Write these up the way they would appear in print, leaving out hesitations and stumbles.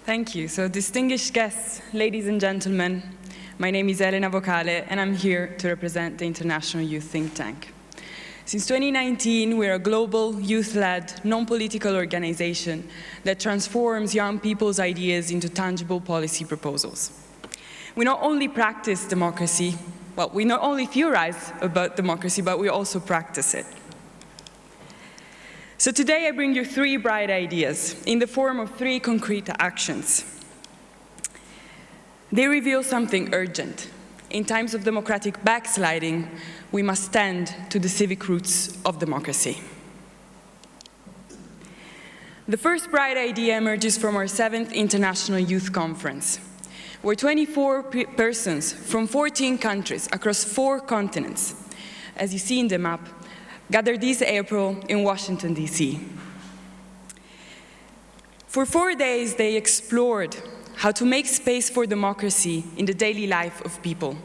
Thank you. So, distinguished guests, ladies and gentlemen, my name is Elena Vocale, and I'm here to represent the International Youth Think Tank. Since 2019, we're a global, youth-led, non-political organization that transforms young people's ideas into tangible policy proposals. We not only practice democracy, well, we not only theorize about democracy, but we also practice it. So today I bring you 3 bright ideas in the form of 3 concrete actions. They reveal something urgent. In times of democratic backsliding, we must tend to the civic roots of democracy. The first bright idea emerges from our 7th International Youth Conference, where 24 persons from 14 countries across 4 continents, as you see in the map, gathered this April in Washington, D.C. For 4 days, they explored how to make space for democracy in the daily life of people,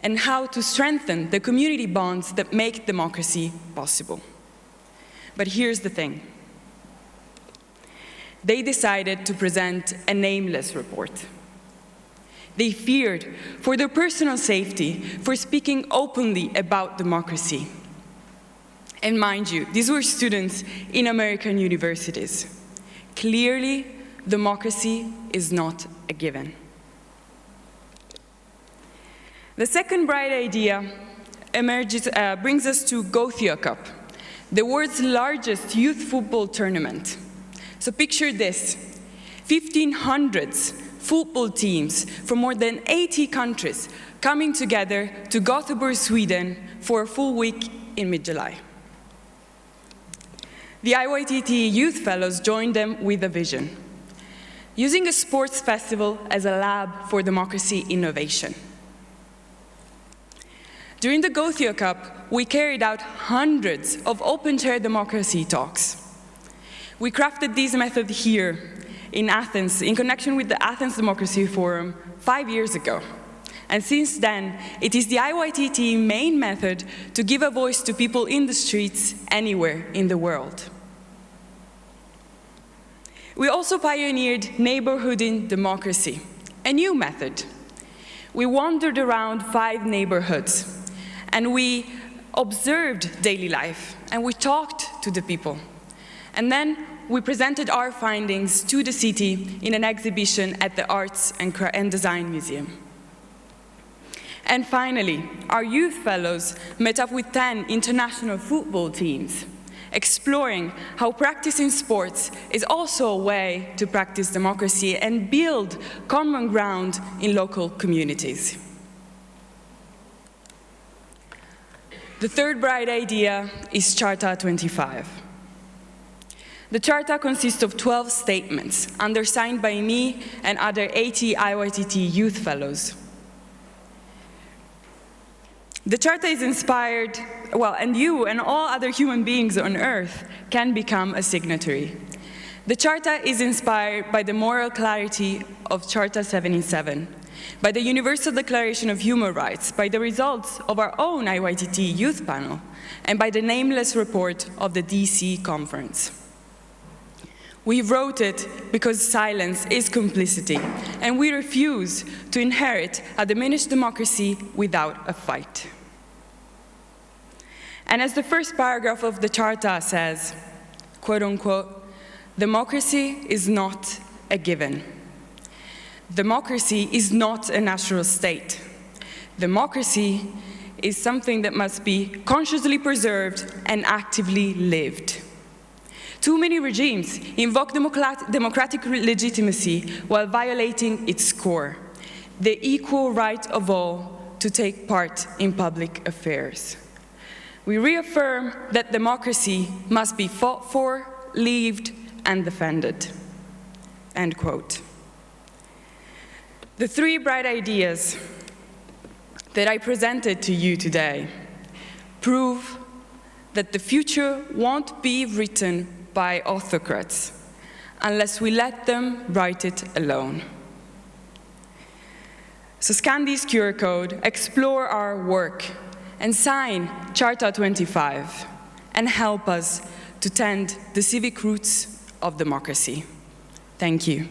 and how to strengthen the community bonds that make democracy possible. But here's the thing. They decided to present a nameless report. They feared for their personal safety for speaking openly about democracy. And mind you, these were students in American universities. Clearly, democracy is not a given. The second bright idea brings us to Gothia Cup, the world's largest youth football tournament. So picture this, 1,500 football teams from more than 80 countries coming together to Gothenburg, Sweden for a full week in mid-July. The IYTT Youth Fellows joined them with a vision, using a sports festival as a lab for democracy innovation. During the Gothia Cup, we carried out hundreds of open-chair democracy talks. We crafted this method here in Athens in connection with the Athens Democracy Forum 5 years ago. And since then, it is the IYTT main method to give a voice to people in the streets anywhere in the world. We also pioneered neighborhooding democracy, a new method. We wandered around 5 neighborhoods, and we observed daily life, and we talked to the people. And then we presented our findings to the city in an exhibition at the Arts and Design Museum. And finally, our youth fellows met up with 10 international football teams, exploring how practicing sports is also a way to practice democracy and build common ground in local communities. The third bright idea is Charta 25. The Charta consists of 12 statements, undersigned by me and other 80 IYTT youth fellows. The Charta is inspired, and you and all other human beings on Earth can become a signatory. The Charta is inspired by the moral clarity of Charta 77, by the Universal Declaration of Human Rights, by the results of our own IYTT youth panel, and by the nameless report of the DC conference. We wrote it because silence is complicity, and we refuse to inherit a diminished democracy without a fight. And as the first paragraph of the Charta says, quote unquote, democracy is not a given. Democracy is not a natural state. Democracy is something that must be consciously preserved and actively lived. Too many regimes invoke democratic legitimacy while violating its core, the equal right of all to take part in public affairs. We reaffirm that democracy must be fought for, lived, and defended. End quote. The 3 bright ideas that I presented to you today prove that the future won't be written by autocrats unless we let them write it alone. So scan this QR code, explore our work, and sign Charta 25, and help us to tend the civic roots of democracy. Thank you.